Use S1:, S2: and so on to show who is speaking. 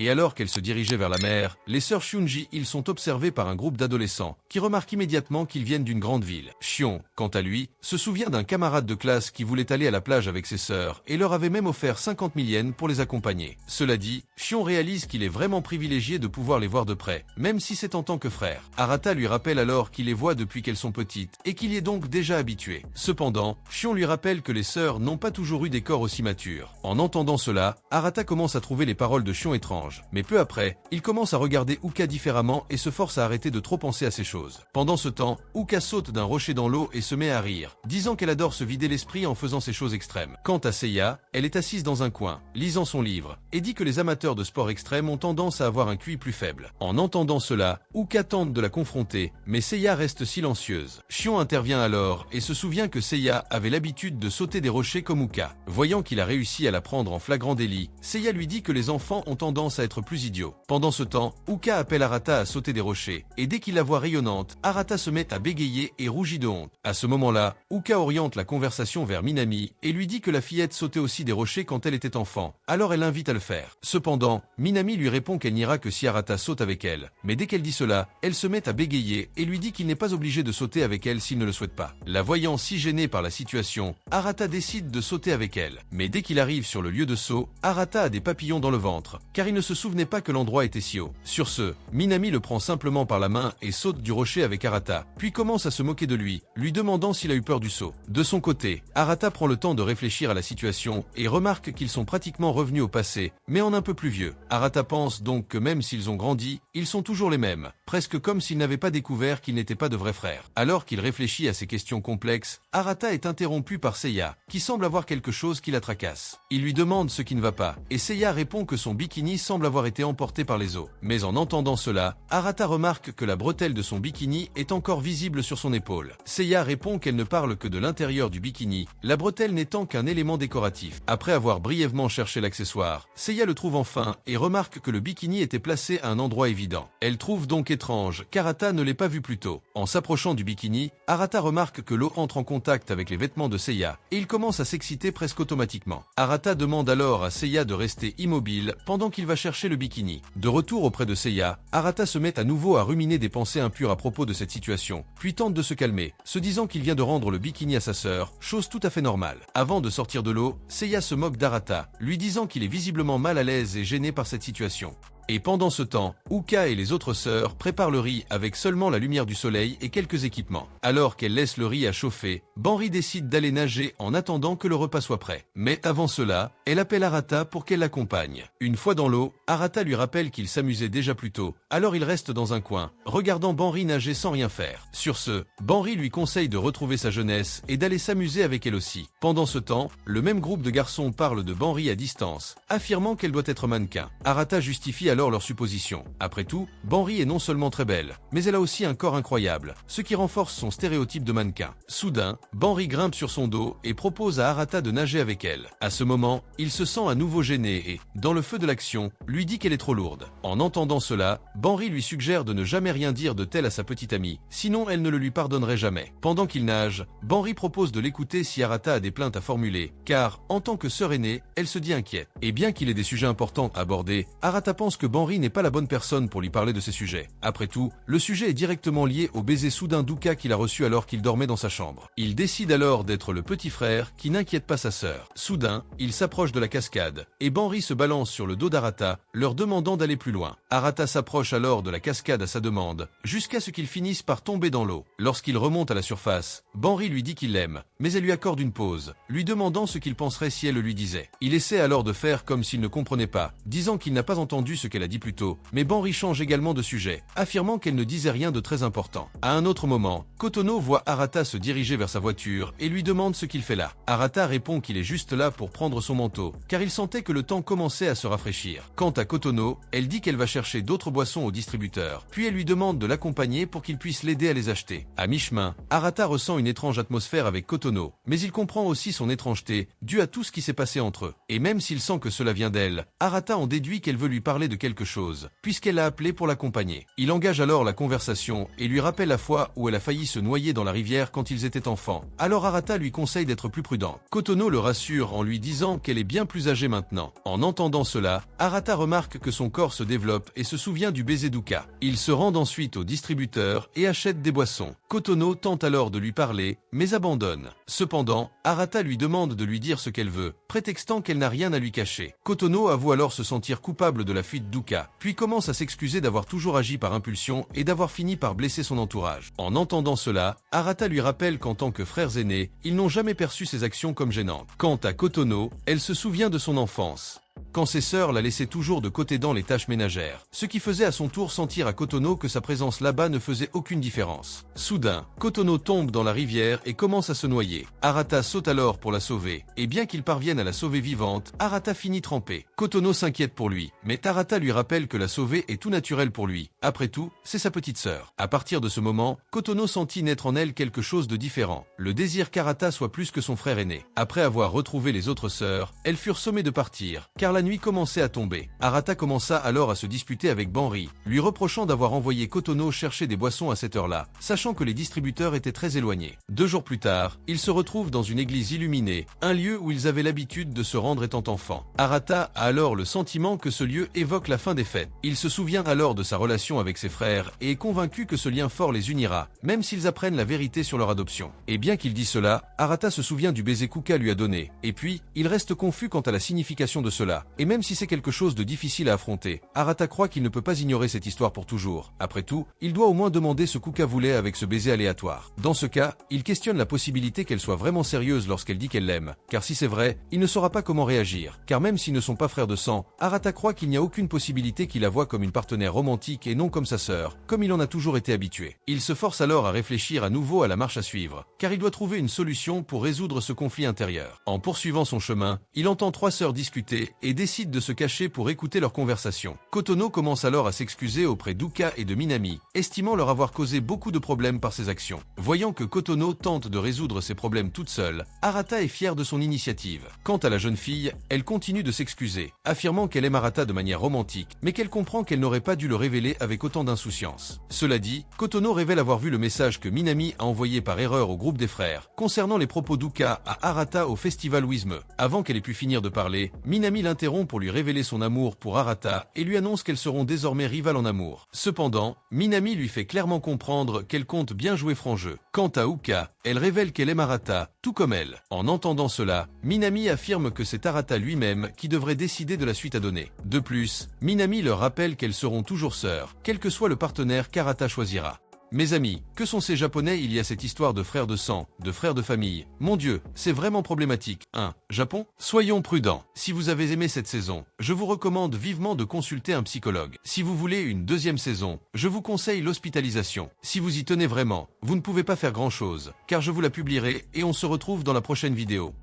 S1: Et alors qu'elle se dirigeait vers la mer, les sœurs Shunji, ils sont observés par un groupe d'adolescents, qui remarquent immédiatement qu'ils viennent d'une grande ville. Shion, quant à lui, se souvient d'un camarade de classe qui voulait aller à la plage avec ses sœurs, et leur avait même offert 50 000 yens pour les accompagner. Cela dit, Shion réalise qu'il est vraiment privilégié de pouvoir les voir de près, même si c'est en tant que frère. Arata lui rappelle alors qu'il les voit depuis qu'elles sont petites, et qu'il y est donc déjà habitué. Cependant, Shion lui rappelle que les sœurs n'ont pas toujours eu des corps aussi matures. En entendant cela, Arata commence à trouver les paroles de Shion étranges. Mais peu après, il commence à regarder Uka différemment et se force à arrêter de trop penser à ces choses. Pendant ce temps, Uka saute d'un rocher dans l'eau et se met à rire, disant qu'elle adore se vider l'esprit en faisant ces choses extrêmes. Quant à Seiya, elle est assise dans un coin, lisant son livre, et dit que les amateurs de sport extrême ont tendance à avoir un QI plus faible. En entendant cela, Uka tente de la confronter, mais Seiya reste silencieuse. Shion intervient alors et se souvient que Seiya avait l'habitude de sauter des rochers comme Uka. Voyant qu'il a réussi à la prendre en flagrant délit, Seiya lui dit que les enfants ont tendance à être plus idiots. Pendant ce temps, Uka appelle Arata à sauter des rochers, et dès qu'il la voit rayonnante, Arata se met à bégayer et rougit de honte. À ce moment-là, Uka oriente la conversation vers Minami et lui dit que la fillette sautait aussi des rochers quand elle était enfant, alors elle l'invite à le faire. Cependant, Minami lui répond qu'elle n'ira que si Arata saute avec elle, mais dès qu'elle dit cela, elle se met à bégayer et lui dit qu'il n'est pas obligé de sauter avec elle s'il ne le souhaite pas. La voyant si gênée par la situation, Arata décide de sauter avec elle. Mais dès qu'il arrive sur le lieu de saut, Arata a des papillons dans le ventre, car il ne se souvenait pas que l'endroit était si haut. Sur ce, Minami le prend simplement par la main et saute du rocher avec Arata, puis commence à se moquer de lui, lui demandant s'il a eu peur du saut. De son côté, Arata prend le temps de réfléchir à la situation et remarque qu'ils sont pratiquement revenus au passé, mais en un peu plus vieux. Arata pense donc que même s'ils ont grandi, ils sont toujours les mêmes, presque comme s'ils n'avaient pas découvert qu'ils n'étaient pas de vrais frères. Alors qu'il réfléchit à ces questions complexes, Arata est interrompu par Seiya, qui semble avoir quelque chose qui la tracasse. Il lui demande ce qui ne va pas, et Seiya répond que son bikini semble avoir été emporté par les eaux. Mais en entendant cela, Arata remarque que la bretelle de son bikini est encore visible sur son épaule. Seiya répond qu'elle ne parle que de l'intérieur du bikini, la bretelle n'étant qu'un élément décoratif. Après avoir brièvement cherché l'accessoire, Seiya le trouve enfin et remarque que le bikini était placé à un endroit évident. Elle trouve donc étrange qu'Arata ne l'ait pas vu plus tôt. En s'approchant du bikini, Arata remarque que l'eau entre en contact avec les vêtements de Seiya et il commence à s'exciter presque automatiquement. Arata demande alors à Seiya de rester immobile pendant qu'il va chercher le bikini. De retour auprès de Seiya, Arata se met à nouveau à ruminer des pensées impures à propos de cette situation, puis tente de se calmer, se disant qu'il vient de rendre le bikini à sa sœur, chose tout à fait normale. Avant de sortir de l'eau, Seiya se moque d'Arata, lui disant qu'il est visiblement mal à l'aise et gêné par cette situation. Et pendant ce temps, Uka et les autres sœurs préparent le riz avec seulement la lumière du soleil et quelques équipements. Alors qu'elle laisse le riz à chauffer, Banri décide d'aller nager en attendant que le repas soit prêt. Mais avant cela, elle appelle Arata pour qu'elle l'accompagne. Une fois dans l'eau, Arata lui rappelle qu'il s'amusait déjà plus tôt, alors il reste dans un coin, regardant Banri nager sans rien faire. Sur ce, Banri lui conseille de retrouver sa jeunesse et d'aller s'amuser avec elle aussi. Pendant ce temps, le même groupe de garçons parle de Banri à distance, affirmant qu'elle doit être mannequin. Arata justifie alors leur supposition. Après tout, Banri est non seulement très belle, mais elle a aussi un corps incroyable, ce qui renforce son stéréotype de mannequin. Soudain, Banri grimpe sur son dos et propose à Arata de nager avec elle. À ce moment, il se sent à nouveau gêné et, dans le feu de l'action, lui dit qu'elle est trop lourde. En entendant cela, Banri lui suggère de ne jamais rien dire de tel à sa petite amie, sinon elle ne le lui pardonnerait jamais. Pendant qu'il nage, Banri propose de l'écouter si Arata a des plaintes à formuler, car, en tant que sœur aînée, elle se dit inquiète. Et bien qu'il ait des sujets importants à aborder, Arata pense que Banri n'est pas la bonne personne pour lui parler de ces sujets. Après tout, le sujet est directement lié au baiser soudain d'Uka qu'il a reçu alors qu'il dormait dans sa chambre. Il décide alors d'être le petit frère qui n'inquiète pas sa sœur. Soudain, il s'approche de la cascade, et Banri se balance sur le dos d'Arata, leur demandant d'aller plus loin. Arata s'approche alors de la cascade à sa demande, jusqu'à ce qu'il finisse par tomber dans l'eau. Lorsqu'il remonte à la surface, Banri lui dit qu'il l'aime, mais elle lui accorde une pause, lui demandant ce qu'il penserait si elle le lui disait. Il essaie alors de faire comme s'il ne comprenait pas, disant qu'il n'a pas entendu ce qu'elle a dit plus tôt, mais Banri change également de sujet, affirmant qu'elle ne disait rien de très important. À un autre moment, Kotono voit Arata se diriger vers sa voiture et lui demande ce qu'il fait là. Arata répond qu'il est juste là pour prendre son manteau, car il sentait que le temps commençait à se rafraîchir. Quant à Kotono, elle dit qu'elle va chercher d'autres boissons au distributeur, puis elle lui demande de l'accompagner pour qu'il puisse l'aider à les acheter. À mi-chemin, Arata ressent une étrange atmosphère avec Kotono, mais il comprend aussi son étrangeté, due à tout ce qui s'est passé entre eux. Et même s'il sent que cela vient d'elle, Arata en déduit qu'elle veut lui parler de quelque chose, puisqu'elle l'a appelé pour l'accompagner. Il engage alors la conversation et lui rappelle la fois où elle a failli se noyer dans la rivière quand ils étaient enfants. Alors Arata lui conseille d'être plus prudent. Kotono le rassure en lui disant qu'elle est bien plus âgée maintenant. En entendant cela, Arata remarque que son corps se développe et se souvient du baiser d'Uka. Il se rend ensuite au distributeur et achète des boissons. Kotono tente alors de lui parler, mais abandonne. Cependant, Arata lui demande de lui dire ce qu'elle veut, prétextant qu'elle n'a rien à lui cacher. Kotono avoue alors se sentir coupable de la fuite d'Uka, puis commence à s'excuser d'avoir toujours agi par impulsion et d'avoir fini par blesser son entourage. En entendant cela, Arata lui rappelle qu'en tant que frères aînés, ils n'ont jamais perçu ses actions comme gênantes. Quant à Kotono, elle se souvient de son enfance, quand ses sœurs la laissaient toujours de côté dans les tâches ménagères, ce qui faisait à son tour sentir à Kotono que sa présence là-bas ne faisait aucune différence. Soudain, Kotono tombe dans la rivière et commence à se noyer. Arata saute alors pour la sauver, et bien qu'il parvienne à la sauver vivante, Arata finit trempée. Kotono s'inquiète pour lui, mais Arata lui rappelle que la sauver est tout naturel pour lui. Après tout, c'est sa petite sœur. À partir de ce moment, Kotono sentit naître en elle quelque chose de différent, le désir qu'Arata soit plus que son frère aîné. Après avoir retrouvé les autres sœurs, elles furent sommées de partir, car la nuit commençait à tomber. Arata commença alors à se disputer avec Banri, lui reprochant d'avoir envoyé Kotono chercher des boissons à cette heure-là, sachant que les distributeurs étaient très éloignés. 2 jours plus tard, ils se retrouvent dans une église illuminée, un lieu où ils avaient l'habitude de se rendre étant enfants. Arata a alors le sentiment que ce lieu évoque la fin des fêtes. Il se souvient alors de sa relation avec ses frères et est convaincu que ce lien fort les unira, même s'ils apprennent la vérité sur leur adoption. Et bien qu'il dit cela, Arata se souvient du baiser qu'Uka lui a donné, et puis, il reste confus quant à la signification de cela. Et même si c'est quelque chose de difficile à affronter, Arata croit qu'il ne peut pas ignorer cette histoire pour toujours. Après tout, il doit au moins demander ce qu'Uka voulait avec ce baiser aléatoire. Dans ce cas, il questionne la possibilité qu'elle soit vraiment sérieuse lorsqu'elle dit qu'elle l'aime, car si c'est vrai, il ne saura pas comment réagir. Car même s'ils ne sont pas frères de sang, Arata croit qu'il n'y a aucune possibilité qu'il la voie comme une partenaire romantique et non comme sa sœur, comme il en a toujours été habitué. Il se force alors à réfléchir à nouveau à la marche à suivre, car il doit trouver une solution pour résoudre ce conflit intérieur. En poursuivant son chemin, il entend 3 sœurs discuter et décide de se cacher pour écouter leur conversation. Kotono commence alors à s'excuser auprès d'Uka et de Minami, estimant leur avoir causé beaucoup de problèmes par ses actions. Voyant que Kotono tente de résoudre ses problèmes toute seule, Arata est fière de son initiative. Quant à la jeune fille, elle continue de s'excuser, affirmant qu'elle aime Arata de manière romantique, mais qu'elle comprend qu'elle n'aurait pas dû le révéler avec autant d'insouciance. Cela dit, Kotono révèle avoir vu le message que Minami a envoyé par erreur au groupe des frères, concernant les propos d'Uka à Arata au festival Wizme. Avant qu'elle ait pu finir de parler, Minami l'interrompt pour lui révéler son amour pour Arata et lui annonce qu'elles seront désormais rivales en amour. Cependant, Minami lui fait clairement comprendre qu'elle compte bien jouer franc jeu. Quant à Uka, elle révèle qu'elle aime Arata, tout comme elle. En entendant cela, Minami affirme que c'est Arata lui-même qui devrait décider de la suite à donner. De plus, Minami leur rappelle qu'elles seront toujours sœurs, quel que soit le partenaire qu'Arata choisira. Mes amis, que sont ces Japonais? Il y a cette histoire de frères de sang, de frères de famille. Mon Dieu, c'est vraiment problématique. 1. Japon? Soyons prudents. Si vous avez aimé cette saison, je vous recommande vivement de consulter un psychologue. Si vous voulez une 2e saison, je vous conseille l'hospitalisation. Si vous y tenez vraiment, vous ne pouvez pas faire grand-chose, car je vous la publierai et on se retrouve dans la prochaine vidéo.